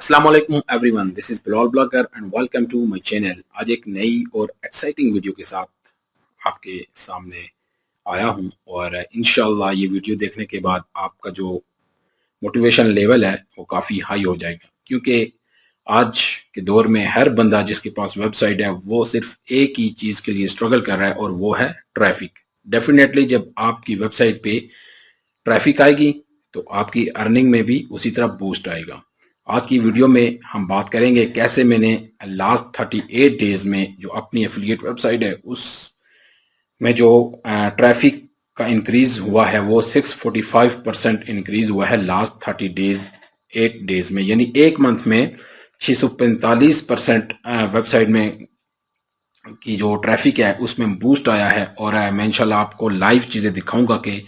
अस्सलाम वालेकुम everyone, this is Bilal blogger and welcome to my channel. आज एक नई और एक्साइटिंग वीडियो के साथ आपके सामने आया हूं और इंशाल्लाह ये वीडियो देखने के बाद आपका जो मोटिवेशन लेवल है वो काफ़ी हाई हो जाएगा, क्योंकि आज के दौर में हर बंदा जिसके पास वेबसाइट है वो सिर्फ एक ही चीज़ के लिए स्ट्रगल कर रहा है और वो है ट्रैफिक। डेफिनेटली जब आपकी वेबसाइट पे ट्रैफिक आएगी तो आपकी अर्निंग में भी उसी तरह बूस्ट आएगा। आज की वीडियो में हम बात करेंगे कैसे मैंने लास्ट 38 डेज में जो अपनी एफिलिएट वेबसाइट है उस में जो ट्रैफिक का इंक्रीज हुआ है वो 645% इंक्रीज हुआ है लास्ट 8 डेज में, यानी एक मंथ में 645% वेबसाइट में की जो ट्रैफिक है उसमें बूस्ट आया है। और मैं इंशाल्लाह आपको लाइव चीज़ें दिखाऊंगा कि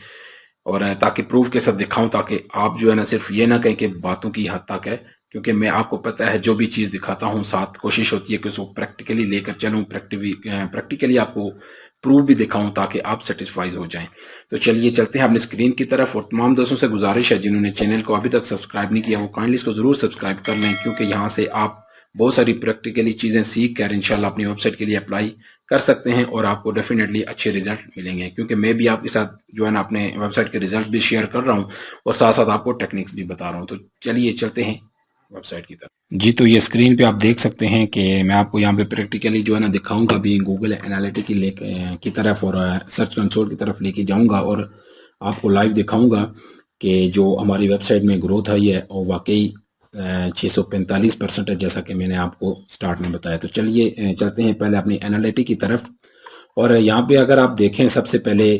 और ताकि प्रूफ के साथ दिखाऊं, ताकि आप जो है ना सिर्फ ये ना कहें कि बातों की हद तक है, क्योंकि मैं आपको पता है जो भी चीज़ दिखाता हूं साथ कोशिश होती है कि उसको प्रैक्टिकली लेकर चलूं, प्रैक्टिकली आपको प्रूफ भी दिखाऊं ताकि आप सेटिस्फाइज हो जाएं। तो चलिए चलते हैं अपनी स्क्रीन की तरफ। और तमाम दोस्तों से गुजारिश है जिन्होंने चैनल को अभी तक सब्सक्राइब नहीं किया वो काइंडली इसको जरूर सब्सक्राइब कर लें, क्योंकि यहाँ से आप बहुत सारी प्रैक्टिकली चीज़ें सीख कर इंशाल्लाह अपनी वेबसाइट के लिए अप्लाई कर सकते हैं और आपको डेफिनेटली अच्छे रिजल्ट मिलेंगे, क्योंकि मैं भी आपके साथ जो है ना अपने वेबसाइट के रिजल्ट भी शेयर कर रहा हूँ और साथ साथ आपको टेक्निक्स भी बता रहा हूँ। तो चलिए चलते हैं वेबसाइट की तरफ। जी, तो ये स्क्रीन पे आप देख सकते हैं कि मैं आपको यहाँ पे प्रैक्टिकली जो है ना दिखाऊंगा भी गूगल एनालिटिक की तरफ और सर्च कंसोल की तरफ लेके जाऊंगा और आपको लाइव दिखाऊंगा कि जो हमारी वेबसाइट में ग्रोथ आई है और वाकई 645% है, जैसा कि मैंने आपको स्टार्ट में बताया। तो चलिए चलते हैं पहले अपनी एनालिटिक की तरफ। और यहाँ पे अगर आप देखें सबसे पहले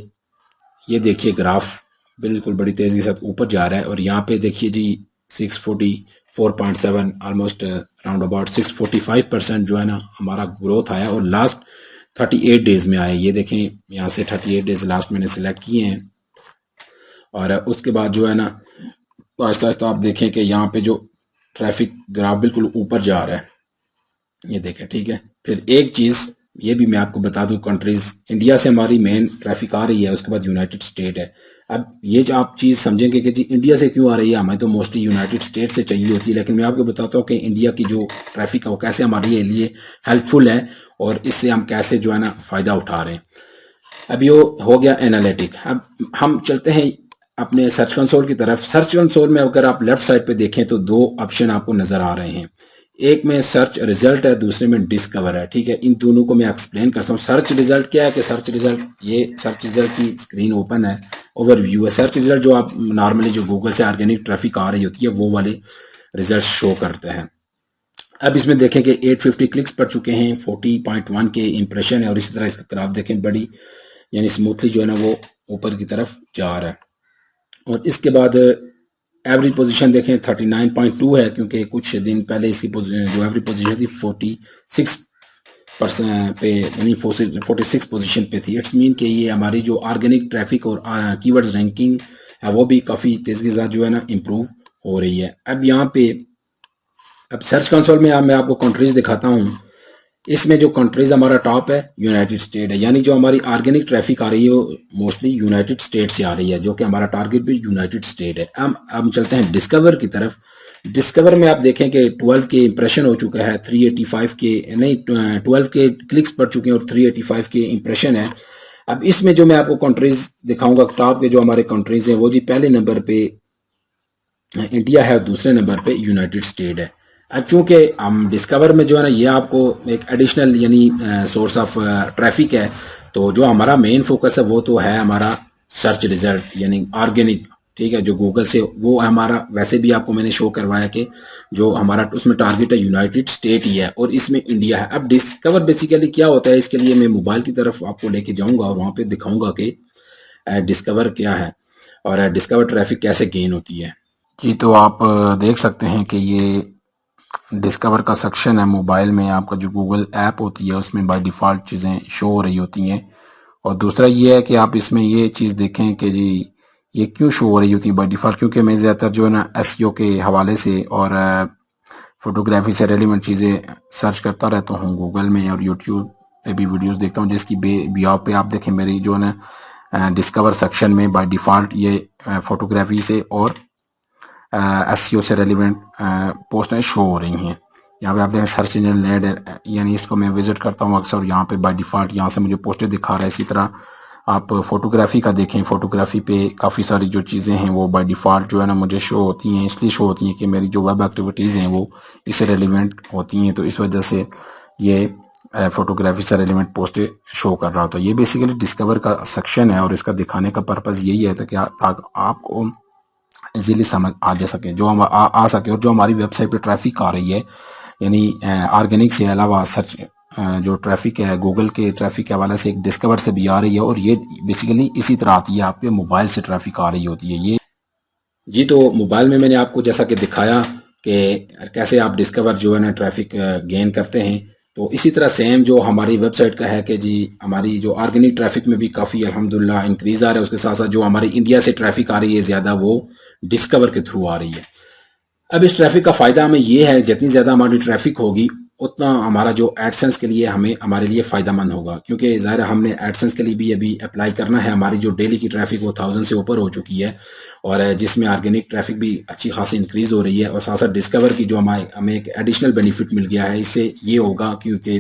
ये देखिए ग्राफ बिल्कुल बड़ी तेज़ी के साथ ऊपर जा रहा है और यहाँ पे देखिए जी 644.7 ऑलमोस्ट राउंड अबाउट 645% जो है ना हमारा ग्रोथ आया और लास्ट 38 डेज में आया। ये देखें यहाँ से 38 डेज लास्ट मैंने सिलेक्ट किए हैं और उसके बाद जो है ना आहिस्ता आहिस्ता आप देखें कि यहाँ पे जो ट्रैफिक ग्राफ बिल्कुल ऊपर जा रहा है, ये देखें, ठीक है। फिर एक चीज़ ये भी मैं आपको बता दूं, कंट्रीज इंडिया से हमारी मेन ट्रैफिक आ रही है, उसके बाद यूनाइटेड स्टेट है। अब ये जो आप चीज़ समझेंगे कि जी इंडिया से क्यों आ रही है, हमें तो मोस्टली यूनाइटेड स्टेट से चाहिए होती है, लेकिन मैं आपको बताता हूँ कि इंडिया की जो ट्रैफिक है वो कैसे हमारे लिए हेल्पफुल है और इससे हम कैसे जो है ना फ़ायदा उठा रहे हैं। अब ये हो गया एनालिटिक। अब हम चलते हैं अपने सर्च कंसोल की तरफ। सर्च कंसोल में अगर आप लेफ्ट साइड पे देखें तो दो ऑप्शन आपको नजर आ रहे हैं, एक में सर्च रिजल्ट है, दूसरे में डिस्कवर है, ठीक है। इन दोनों को मैं एक्सप्लेन करता हूँ। सर्च रिजल्ट क्या है कि सर्च रिजल्ट, ये सर्च रिजल्ट की स्क्रीन ओपन है, ओवरव्यू है। सर्च रिजल्ट जो आप नॉर्मली जो गूगल से ऑर्गेनिक ट्रैफिक आ रही होती है वो वाले रिजल्ट शो करते हैं। अब इसमें देखें कि 850 क्लिक्स पड़ चुके हैं, 40.1 के इंप्रेशन है और इसी तरह इसका ग्राफ देखें बड़ी यानी स्मूथली जो है ना वो ऊपर की तरफ जा रहा है। और इसके बाद एवरेज पोजीशन देखें 39.2 है, क्योंकि कुछ दिन पहले इसकी जो एवरेज पोजीशन थी 46% पे यानी 46 पोजीशन पे थी। इट्स मीन कि ये हमारी जो ऑर्गेनिक ट्रैफिक और कीवर्ड्स रैंकिंग है वो भी काफ़ी तेज़ी के साथ जो है ना इम्प्रूव हो रही है। अब यहाँ पे अब सर्च कंसोल में मैं आपको कंट्रीज दिखाता हूँ। इसमें जो कंट्रीज हमारा टॉप है यूनाइटेड स्टेट है, यानी जो हमारी ऑर्गेनिक ट्रैफिक आ रही है वो मोस्टली यूनाइटेड स्टेट से आ रही है, जो कि हमारा टारगेट भी यूनाइटेड स्टेट है। हम चलते हैं डिस्कवर की तरफ। डिस्कवर में आप देखें कि 12 के इंप्रेशन हो चुका है, 385 के नहीं 12 के क्लिक्स पड़ चुके हैं और 385 के इंप्रेशन है। अब इसमें जो मैं आपको कंट्रीज दिखाऊंगा टॉप के जो हमारे कंट्रीज हैं वो जी पहले नंबर पे इंडिया है और दूसरे नंबर पे यूनाइटेड स्टेट है। अब चूंकि हम डिस्कवर में जो है ना ये आपको एक एडिशनल यानी सोर्स ऑफ ट्रैफिक है, तो जो हमारा मेन फोकस है वो तो है हमारा सर्च रिजल्ट यानी ऑर्गेनिक, ठीक है, जो गूगल से वो हमारा वैसे भी आपको मैंने शो करवाया कि जो हमारा उसमें टारगेट है यूनाइटेड स्टेट ही है और इसमें इंडिया है। अब डिस्कवर बेसिकली क्या होता है, इसके लिए मैं मोबाइल की तरफ आपको लेके जाऊंगा और वहाँ पे दिखाऊंगा कि डिस्कवर क्या है और डिस्कवर ट्रैफिक कैसे गेन होती है। जी, तो आप देख सकते हैं कि ये डिस्कवर का सेक्शन है मोबाइल में। आपका जो गूगल ऐप होती है उसमें बाय डिफ़ॉल्ट चीज़ें शो हो रही होती हैं। और दूसरा ये है कि आप इसमें ये चीज़ देखें कि जी ये क्यों शो हो रही होती है बाय डिफ़ॉल्ट, क्योंकि मैं ज़्यादातर जो है ना एसईओ के हवाले से और फोटोग्राफी से रेलिवेंट चीज़ें सर्च करता रहता हूँ गूगल में और यूट्यूब पे भी वीडियोस देखता हूँ, जिसकी बिहाव पे आप देखें मेरी जो है ना डिस्कवर सेक्शन में बाय डिफ़ॉल्ट ये फोटोग्राफी से और एसईओ से रेलिवेंट पोस्टें शो हो रही हैं। यहाँ पे आप देखें सर्च इंजन ऐड, यानी इसको मैं विजिट करता हूँ अक्सर, यहाँ पे बाय डिफ़ॉल्ट यहाँ से मुझे पोस्टें दिखा रहा है। इसी तरह आप फोटोग्राफी का देखें, फोटोग्राफी पे काफ़ी सारी जो चीज़ें हैं वो बाय डिफ़ॉल्ट जो है ना मुझे शो होती हैं, इसलिए शो होती हैं कि मेरी जो वेब एक्टिविटीज़ हैं वो इससे रेलिवेंट होती हैं, तो इस वजह से ये फोटोग्राफी से रेलिवेंट पोस्टें शो कर रहा होता है। ये बेसिकली डिस्कवर का सेक्शन है और इसका दिखाने का पर्पज़ यही है ताकि आपको इजीली समझ आ जा सके, जो हम आ सके, और जो हमारी वेबसाइट पे ट्रैफिक आ रही है, यानी ऑर्गेनिक से अलावा सर्च जो ट्रैफिक है गूगल के ट्रैफिक के हवाले से एक डिस्कवर से भी आ रही है, और ये बेसिकली इसी तरह आती है, आपके मोबाइल से ट्रैफिक आ रही होती है ये। जी, तो मोबाइल में मैंने आपको जैसा कि दिखाया कि कैसे आप डिस्कवर जो है ना ट्रैफिक गेन करते हैं, तो इसी तरह सेम जो हमारी वेबसाइट का है कि जी हमारी जो ऑर्गेनिक ट्रैफिक में भी काफ़ी अल्हम्दुलिल्लाह इंक्रीज़ आ रहा है, उसके साथ साथ जो हमारी इंडिया से ट्रैफिक आ रही है ज़्यादा, वो डिस्कवर के थ्रू आ रही है। अब इस ट्रैफिक का फ़ायदा हमें ये है, जितनी ज़्यादा हमारी ट्रैफिक होगी उतना हमारा जो एडसेंस के लिए हमारे लिए फ़ायदेमंद होगा, क्योंकि ज़ाहिर है हमने एडसेंस के लिए भी अभी अप्लाई करना है। हमारी जो डेली की ट्रैफिक वो 1000 से ऊपर हो चुकी है, और जिसमें ऑर्गेनिक ट्रैफिक भी अच्छी खासी इंक्रीज़ हो रही है, और साथ साथ डिस्कवर की जो हमें एक एडिशनल बेनिफिट मिल गया है। इससे ये होगा क्योंकि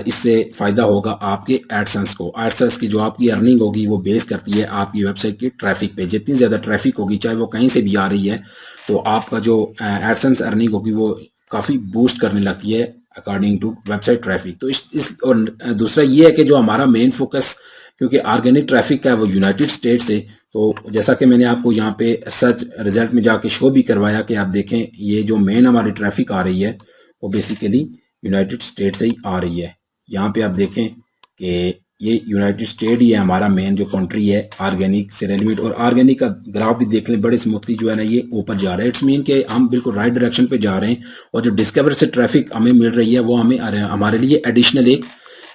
इससे फ़ायदा होगा आपके एडसेंस को। एडसेंस की जो आपकी अर्निंग होगी वो बेस करती है आपकी वेबसाइट के ट्रैफिक पे। जितनी ज़्यादा ट्रैफिक होगी, चाहे वो कहीं से भी आ रही है, तो आपका जो एडसेंस अर्निंग होगी वो काफ़ी बूस्ट करने लगती है अकॉर्डिंग टू वेबसाइट ट्रैफिक। तो इस और दूसरा ये है कि जो हमारा मेन फोकस, क्योंकि ऑर्गेनिक ट्रैफिक का है वो यूनाइटेड स्टेट से, तो जैसा कि मैंने आपको यहाँ पे सर्च रिजल्ट में जाके शो भी करवाया कि आप देखें ये जो मेन हमारी ट्रैफिक आ रही है वो बेसिकली यूनाइटेड स्टेट से ही आ रही है। यहाँ पे आप देखें कि ये यूनाइटेड स्टेट ही है हमारा मेन जो कंट्री है ऑर्गेनिक से रेलिवेंट, और ऑर्गेनिक का ग्राफ भी देख लें, बड़े स्मूथली जो है ना ये ऊपर जा रहा है। इट्स मीन कि हम बिल्कुल राइट डायरेक्शन पे जा रहे हैं, और जो डिस्कवर से ट्रैफिक हमें मिल रही है वो हमारे लिए एडिशनल एक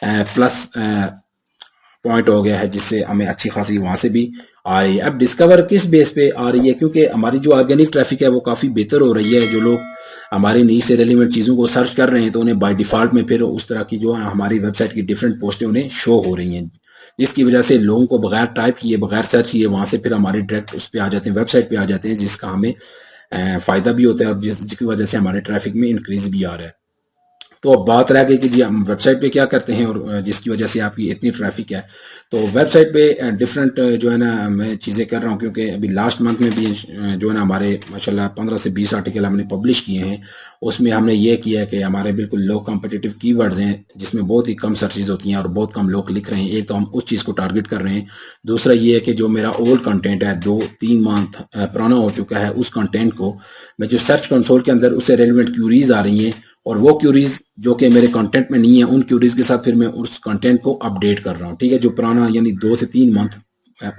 प्लस पॉइंट हो गया है, जिससे हमें अच्छी खासी वहाँ से भी आ रही है। अब डिस्कवर किस बेस पे आ रही है, क्योंकि हमारी जो ऑर्गेनिक ट्रैफिक है वो काफ़ी बेहतर हो रही है। जो लोग हमारे नीड से रेलिवेंट चीज़ों को सर्च कर रहे हैं, तो उन्हें बाय डिफ़ॉल्ट में फिर उस तरह की जो हमारी वेबसाइट की डिफरेंट पोस्टें उन्हें शो हो रही हैं, जिसकी वजह से लोगों को बगैर टाइप किए, बगैर सर्च किए, वहाँ से फिर हमारे डायरेक्ट उस पर आ जाते हैं, वेबसाइट पे आ जाते हैं, जिसका हमें फ़ायदा भी होता है, और जिसकी वजह से हमारे ट्रैफिक में इंक्रीज़ भी आ रहा है। तो अब बात रह गई कि जी हम वेबसाइट पे क्या करते हैं, और जिसकी वजह से आपकी इतनी ट्रैफिक है। तो वेबसाइट पे डिफरेंट जो है ना मैं चीज़ें कर रहा हूँ, क्योंकि अभी लास्ट मंथ में भी जो है ना हमारे माशाल्लाह 15 से 20 आर्टिकल हमने पब्लिश किए हैं। उसमें हमने ये किया है कि हमारे बिल्कुल लो कॉम्पिटिटिव कीवर्ड्स हैं, जिसमें बहुत ही कम सर्चेज होती हैं और बहुत कम लोग लिख रहे हैं। एक तो हम उस चीज़ को टारगेट कर रहे हैं। दूसरा ये है कि जो मेरा ओल्ड कंटेंट है, 2-3 मंथ पुराना हो चुका है, उस कंटेंट को मैं जो सर्च कंसोल के अंदर उससे रेलिवेंट क्यूरीज आ रही हैं, और वो क्यूरीज जो कि मेरे कंटेंट में नहीं है, उन क्यूरीज के साथ फिर मैं उस कंटेंट को अपडेट कर रहा हूँ। ठीक है, जो पुराना यानी 2 से 3 मंथ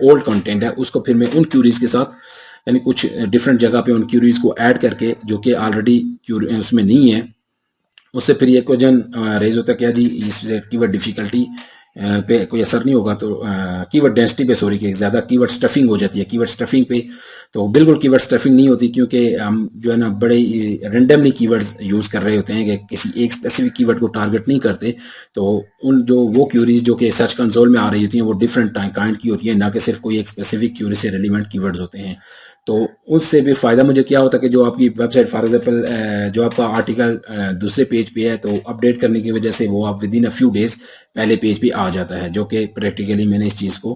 ओल्ड कंटेंट है, उसको फिर मैं उन क्यूरीज के साथ यानी कुछ डिफरेंट जगह पे उन क्यूरीज को ऐड करके, जो कि ऑलरेडी उसमें नहीं है, उससे फिर ये क्वेश्चन रेज होता है क्या जी इससे कीवर्ड डिफिकल्टी पे कोई असर नहीं होगा, तो कीवर्ड डेंसिटी पे सॉरी कि ज़्यादा कीवर्ड स्टफिंग हो जाती है। कीवर्ड स्टफिंग पे तो बिल्कुल कीवर्ड स्टफिंग नहीं होती, क्योंकि हम जो है ना बड़े रेंडमली कीवर्ड्स यूज़ कर रहे होते हैं कि किसी एक स्पेसिफिक कीवर्ड को टारगेट नहीं करते। तो उन जो वो क्यूरीज जो कि सर्च कंसोल में आ रही होती हैं वो डिफरेंट काइंड की होती है, ना कि सिर्फ कोई एक स्पेसिफिक क्यूरी से रिलेवेंट कीवर्ड्स होते हैं। तो उससे भी फ़ायदा मुझे क्या होता है कि जो आपकी वेबसाइट फॉर एग्जाम्पल जो आपका आर्टिकल दूसरे पेज पे है, तो अपडेट करने की वजह से वो आप with in a few days पहले पेज पे आ जाता है, जो कि प्रैक्टिकली मैंने इस चीज़ को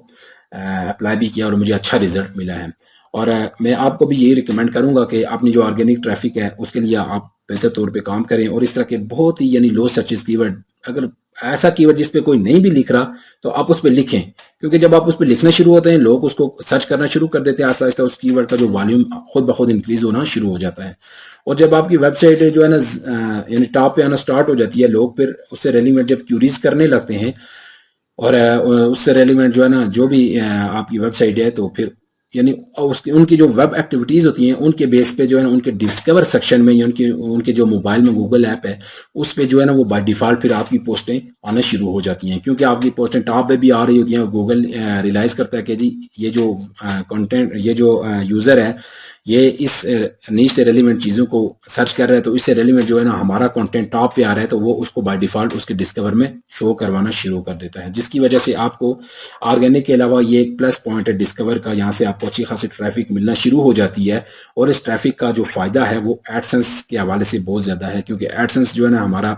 अप्लाई भी किया और मुझे अच्छा रिजल्ट मिला है। और मैं आपको भी यही रिकमेंड करूंगा कि अपनी जो ऑर्गेनिक ट्रैफिक है उसके लिए आप बेहतर तौर पे काम करें, और इस तरह के बहुत ही यानी लो सर्चेस कीवर्ड, अगर ऐसा कीवर्ड जिस पे कोई नहीं भी लिख रहा तो आप उस पर लिखें, क्योंकि जब आप उस पर लिखना शुरू होते हैं लोग उसको सर्च करना शुरू कर देते हैं, आस्ता आस्ता उस कीवर्ड का जो वॉल्यूम खुद ब खुद इंक्रीज होना शुरू हो जाता है। और जब आपकी वेबसाइट जो है ना यानी टॉप पे आना स्टार्ट हो जाती है, लोग फिर उससे रेलिवेंट जब क्यूरीज करने लगते हैं, और उससे रेलिवेंट जो है ना जो भी आपकी वेबसाइट है, तो फिर यानी उसकी उनकी जो वेब एक्टिविटीज़ होती हैं उनके बेस पे जो है ना उनके डिस्कवर सेक्शन में या उनके जो मोबाइल में गूगल ऐप है उस पे जो है ना वो बाय डिफ़ॉल्ट फिर आपकी पोस्टें आना शुरू हो जाती हैं, क्योंकि आपकी पोस्टें टॉप पे भी आ रही होती हैं। गूगल रियलाइज़ करता है कि जी ये जो कंटेंट ये जो यूज़र है ये इस नीच से रेलिवेंट चीज़ों को सर्च कर रहा है तो इससे रेलिवेंट जो है ना हमारा कंटेंट टॉप पे आ रहा है, तो वो उसको बाय डिफ़ॉल्ट उसके डिस्कवर में शो करवाना शुरू कर देता है, जिसकी वजह से आपको ऑर्गेनिक के अलावा ये एक प्लस पॉइंट है डिस्कवर का, यहाँ से आपको अच्छी खासी ट्रैफिक मिलना शुरू हो जाती है। और इस ट्रैफिक का जो फ़ायदा है वो एडसेंस के हवाले से बहुत ज़्यादा है, क्योंकि एडसेंस जो है ना हमारा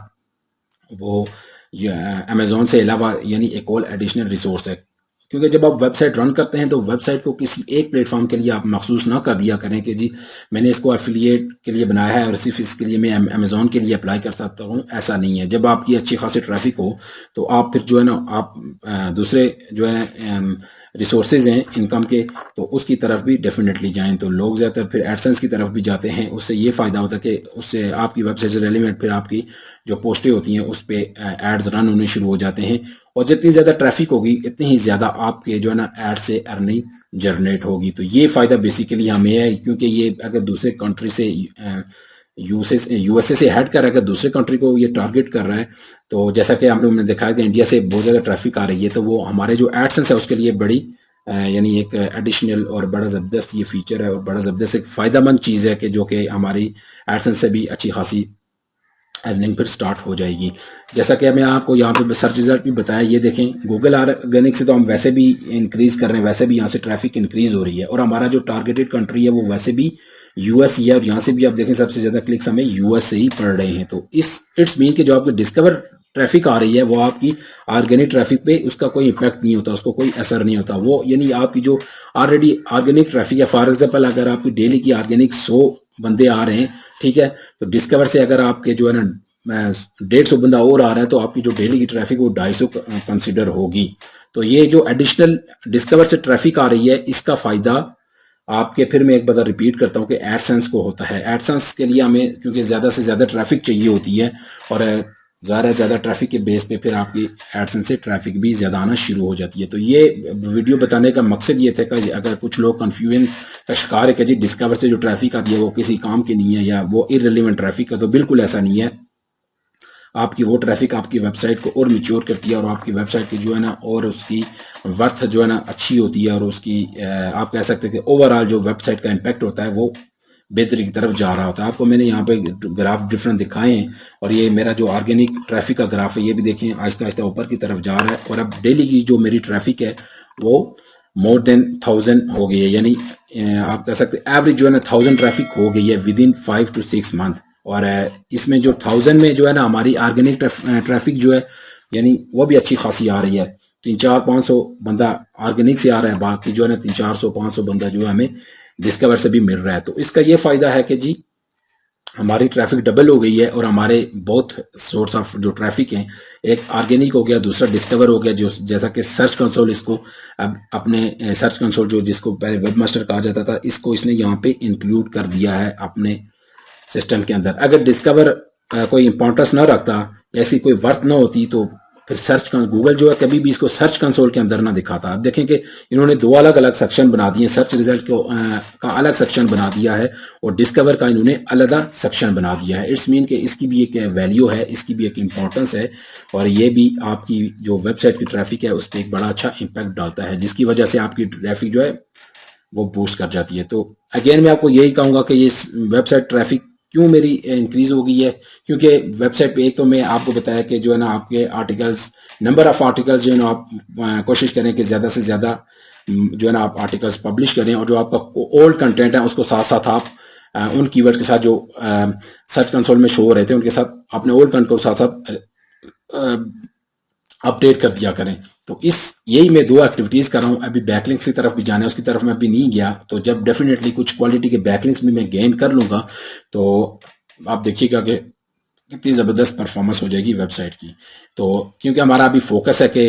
वो अमेजोन से अलावा यानी एक और एडिशनल रिसोर्स है। क्योंकि जब आप वेबसाइट रन करते हैं तो वेबसाइट को किसी एक प्लेटफॉर्म के लिए आप मखसूस ना कर दिया करें कि जी मैंने इसको एफिलिएट के लिए बनाया है और सिर्फ इसके लिए मैं अमेजोन के लिए अप्लाई कर सकता हूँ, ऐसा नहीं है। जब आपकी अच्छी खासी ट्रैफिक हो तो आप फिर जो है ना आप दूसरे जो है रिसोर्सेज हैं इनकम के, तो उसकी तरफ भी डेफिनेटली जाएं। तो लोग ज़्यादातर फिर एडसेंस की तरफ भी जाते हैं, उससे ये फ़ायदा होता है कि उससे आपकी वेबसाइट से रेलिवेंट फिर आपकी जो पोस्टें होती हैं उस पर एड्स रन होने शुरू हो जाते हैं, और जितनी ज़्यादा ट्रैफिक होगी इतनी ही ज़्यादा आपके जो है ना एड से अर्निंग जनरेट होगी। तो ये फ़ायदा बेसिकली हमें है, क्योंकि ये अगर दूसरे कंट्री से यूएसए से हट कर अगर दूसरे कंट्री को ये टारगेट कर रहा है, तो जैसा कि आप लोगों ने देखा है कि इंडिया से बहुत ज़्यादा ट्रैफिक आ रही है, तो वो हमारे जो एडसेंस है उसके लिए बड़ी यानी एक एडिशनल और बड़ा ज़बरदस्त ये फीचर है और बड़ा ज़बरदस्त एक फ़ायदेमंद चीज़ है कि जो कि हमारी एडसेंस से भी अच्छी खासी अर्निंग फिर स्टार्ट हो जाएगी। जैसा कि मैं आपको यहाँ पे सर्च रिजल्ट भी बताया, ये देखें गूगल ऑर्गेनिक से तो हम वैसे भी इंक्रीज़ कर रहे हैं, वैसे भी यहाँ से ट्रैफिक इंक्रीज़ हो रही है, और हमारा जो टारगेटेड कंट्री है वो वैसे भी यूएस ही है, और यहाँ से भी आप देखें सबसे ज़्यादा क्लिक्स हमें यूएस से ही पड़ रहे हैं। तो इट्स मीन कि जो आपकी डिस्कवर ट्रैफिक आ रही है वो आपकी ऑर्गेनिक ट्रैफिक पे उसका कोई इम्पैक्ट नहीं होता, उसको कोई असर नहीं होता। वो यानी आपकी जो ऑलरेडी ऑर्गेनिक ट्रैफिक है, फॉर एग्जाम्पल अगर आपकी डेली की ऑर्गेनिक 100 बंदे आ रहे हैं, ठीक है, तो डिस्कवर से अगर आपके जो है ना 150 बंदा और आ रहा है, तो आपकी जो डेली की ट्रैफिक वो 250 कंसिडर होगी। तो ये जो एडिशनल डिस्कवर से ट्रैफिक आ रही है इसका फ़ायदा आपके, फिर मैं एक बार रिपीट करता हूँ कि एडसेंस को होता है। एडसेंस के लिए हमें क्योंकि ज़्यादा से ज़्यादा ट्रैफिक चाहिए होती है, और ज़्यादा ट्रैफिक के बेस पे फिर आपकी एडसेंस से ट्रैफिक भी ज़्यादा आना शुरू हो जाती है। तो ये वीडियो बताने का मकसद ये था कि अगर कुछ लोग कन्फ्यूजन का शिकार है कि जी डिस्कवर से जो ट्रैफिक आती है वो किसी काम की नहीं है या वो इररिलेवेंट ट्रैफिक है, तो बिल्कुल ऐसा नहीं है। आपकी वो ट्रैफिक आपकी वेबसाइट को और मिच्योर करती है, और आपकी वेबसाइट की जो है ना और उसकी वर्थ जो है ना अच्छी होती है, और उसकी आप कह सकते हैं कि ओवरऑल जो वेबसाइट का इम्पैक्ट होता है वो बेहतरी की तरफ जा रहा होता है। आपको मैंने यहाँ पे ग्राफ डिफरेंट दिखाए हैं, और ये मेरा जो ऑर्गेनिक ट्रैफिक का ग्राफ है ये भी देखें आहिस्ता आहिस्ता ऊपर की तरफ जा रहा है, और अब डेली की जो मेरी ट्रैफिक है वो मोर देन 1000 हो गई है, यानी आप कह सकते हैं एवरेज जो है ना 1000 ट्रैफिक हो गई है विद इन 5 to 6 मंथ। और इसमें जो 1000 में जो है ना हमारी ऑर्गेनिक ट्रैफिक जो है यानी वो भी अच्छी खासी आ रही है। 300-400-500 बंदा ऑर्गेनिक से आ रहा है, बाकी जो है ना 300-400-500 बंदा जो है हमें डिस्कवर से भी मिल रहा है। तो इसका ये फ़ायदा है कि जी हमारी ट्रैफिक डबल हो गई है, और हमारे बहुत सोर्स ऑफ जो ट्रैफिक हैं, एक ऑर्गेनिक हो गया, दूसरा डिस्कवर हो गया, जो जैसा कि सर्च कंसोल इसको अब अपने सर्च कंसोल जो जिसको पहले वेब मास्टर कहा जाता था, इसको इसने यहाँ पे इंक्लूड कर दिया है अपने सिस्टम के अंदर। अगर डिस्कवर कोई इंपॉर्टेंस ना रखता, ऐसी कोई वर्थ ना होती, तो फिर गूगल जो है कभी भी इसको सर्च कंसोल के अंदर ना दिखाता। अब देखें कि इन्होंने दो अलग अलग सेक्शन बना दिए, सर्च रिजल्ट को का अलग सेक्शन बना दिया है, और डिस्कवर का इन्होंने अलग सेक्शन बना दिया है। इट्स मीन कि इसकी भी एक वैल्यू है, इसकी भी एक इंपॉर्टेंस है, और ये भी आपकी जो वेबसाइट की ट्रैफिक है उस पर एक बड़ा अच्छा इम्पैक्ट डालता है, जिसकी वजह से आपकी ट्रैफिक जो है वो बूस्ट कर जाती है। तो अगेन मैं आपको यही कहूँगा कि ये वेबसाइट ट्रैफिक क्यों मेरी इंक्रीज हो गई है, क्योंकि वेबसाइट पे एक तो मैं आपको बताया कि जो है ना आपके आर्टिकल्स, नंबर ऑफ आर्टिकल्स जो है ना आप कोशिश करें कि ज़्यादा से ज़्यादा जो है ना आप आर्टिकल्स पब्लिश करें, और जो आपका ओल्ड कंटेंट है उसको साथ साथ आप उन कीवर्ड के साथ जो सर्च कंसोल में शो हो रहे थे उनके साथ अपने ओल्ड कंटेंट को साथ साथ अपडेट कर दिया करें। तो यही मैं दो एक्टिविटीज़ कर रहा हूँ। अभी बैकलिंक्स की तरफ भी जाना है, उसकी तरफ मैं अभी नहीं गया, तो जब डेफिनेटली कुछ क्वालिटी के बैकलिंक्स भी मैं गेन कर लूँगा तो आप देखिएगा कि कितनी ज़बरदस्त परफॉर्मेंस हो जाएगी वेबसाइट की। तो क्योंकि हमारा अभी फोकस है कि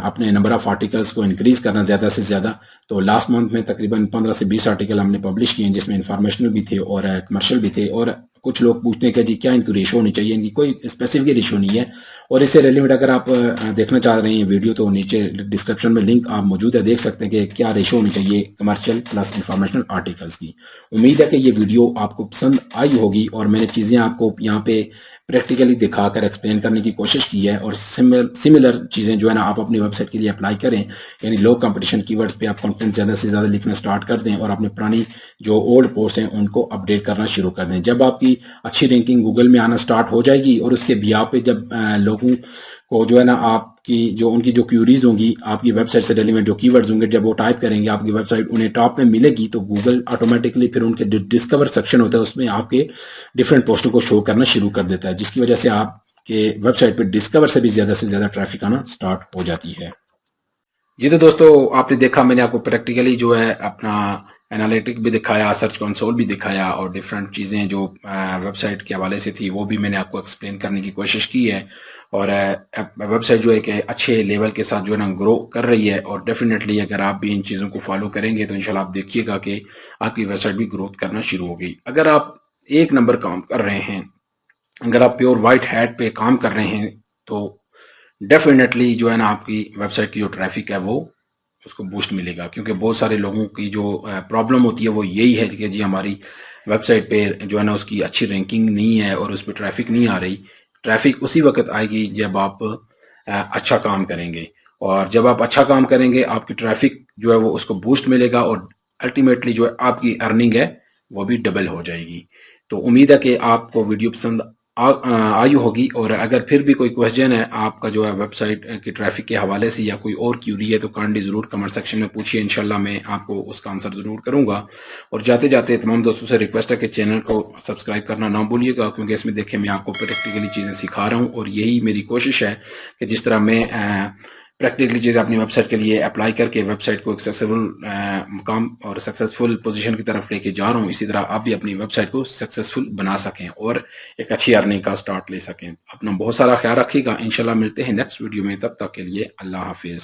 अपने नंबर ऑफ़ आर्टिकल्स को इंक्रीज़ करना ज़्यादा से ज़्यादा, तो लास्ट मंथ में तकरीबन 15 से 20 आर्टिकल हमने पब्लिश किए हैं, जिसमें इंफॉर्मेशनल भी थे और कमर्शियल भी थे, और कुछ लोग पूछते हैं कि जी क्या इनकी रेशो होनी चाहिए, इनकी कोई स्पेसिफिक रेशो नहीं है। और इससे रिलेटेड अगर आप देखना चाह रहे हैं वीडियो तो नीचे डिस्क्रिप्शन में लिंक आप मौजूद है, देख सकते हैं कि क्या रेशो होनी चाहिए कमर्शियल प्लस इंफॉर्मेशनल आर्टिकल्स की। उम्मीद है कि ये वीडियो आपको पसंद आई होगी और मैंने चीज़ें आपको यहाँ पे प्रैक्टिकली दिखाकर एक्सप्लेन करने की कोशिश की है, और सिमिलर चीज़ें जो है ना आप अपनी वेबसाइट के लिए अप्लाई करें। यानी लो कंपटीशन कीवर्ड्स पे आप कंटेंट ज़्यादा से ज़्यादा लिखना स्टार्ट कर दें और अपनी पुरानी जो ओल्ड पोस्ट हैं उनको अपडेट करना शुरू कर दें। जब आपकी अच्छी रैंकिंग गूगल में आना स्टार्ट हो जाएगी और उसके बिहाव पे जब लोगों को जो है ना आपकी जो उनकी जो क्यूरीज होंगी आपकी वेबसाइट से रिलेवेंट जो कीवर्ड्स होंगे, जब वो टाइप करेंगे आपकी वेबसाइट उन्हें टॉप में मिलेगी, तो गूगल ऑटोमेटिकली फिर उनके डिस्कवर सेक्शन होता है उसमें आपके डिफरेंट पोस्टों को शो करना शुरू कर देता है, जिसकी वजह से आपके वेबसाइट पर डिस्कवर से भी ज़्यादा ट्रैफिक आना स्टार्ट हो जाती है। जी तो दोस्तों आपने देखा, मैंने आपको प्रैक्टिकली जो है अपना एनालिटिक भी दिखाया, सर्च कंसोल भी दिखाया और डिफरेंट चीज़ें जो वेबसाइट के हवाले से थी वो भी मैंने आपको एक्सप्लेन करने की कोशिश की है। और वेबसाइट जो है कि अच्छे लेवल के साथ जो है ना ग्रो कर रही है, और डेफिनेटली अगर आप भी इन चीज़ों को फॉलो करेंगे तो इंशाल्लाह आप देखिएगा कि आपकी वेबसाइट भी ग्रोथ करना शुरू हो गई। अगर आप एक नंबर काम कर रहे हैं, अगर आप प्योर वाइट हैट पे काम कर रहे हैं, तो डेफिनेटली जो है ना आपकी वेबसाइट की जो ट्रैफिक है वो उसको बूस्ट मिलेगा। क्योंकि बहुत सारे लोगों की जो प्रॉब्लम होती है वो यही है कि जी हमारी वेबसाइट पे जो है ना उसकी अच्छी रैंकिंग नहीं है और उस पर ट्रैफिक नहीं आ रही। ट्रैफिक उसी वक्त आएगी जब आप अच्छा काम करेंगे, और जब आप अच्छा काम करेंगे आपकी ट्रैफिक जो है वो उसको बूस्ट मिलेगा, और अल्टीमेटली जो है आपकी अर्निंग है वो भी डबल हो जाएगी। तो उम्मीद है कि आपको वीडियो पसंद आई होगी, और अगर फिर भी कोई क्वेश्चन है आपका जो है वेबसाइट की ट्रैफिक के हवाले से या कोई और क्यूरी है तो काइंडली ज़रूर कमेंट सेक्शन में पूछिए, इंशाल्लाह मैं आपको उसका आंसर ज़रूर करूंगा। और जाते जाते तमाम दोस्तों से रिक्वेस्ट है कि चैनल को सब्सक्राइब करना ना भूलिएगा, क्योंकि इसमें देखें मैं आपको प्रैक्टिकली चीज़ें सिखा रहा हूँ, और यही मेरी कोशिश है कि जिस तरह मैं प्रैक्टिकली चीज़ अपनी वेबसाइट के लिए अप्लाई करके वेबसाइट को सक्सेसफुल मुकाम और सक्सेसफुल पोजीशन की तरफ लेके जा रहा हूँ, इसी तरह आप भी अपनी वेबसाइट को सक्सेसफुल बना सकें और एक अच्छी अर्निंग का स्टार्ट ले सकें। अपना बहुत सारा ख्याल रखिएगा, इंशाल्लाह मिलते हैं नेक्स्ट वीडियो में, तब तक के लिए अल्लाह हाफिज़।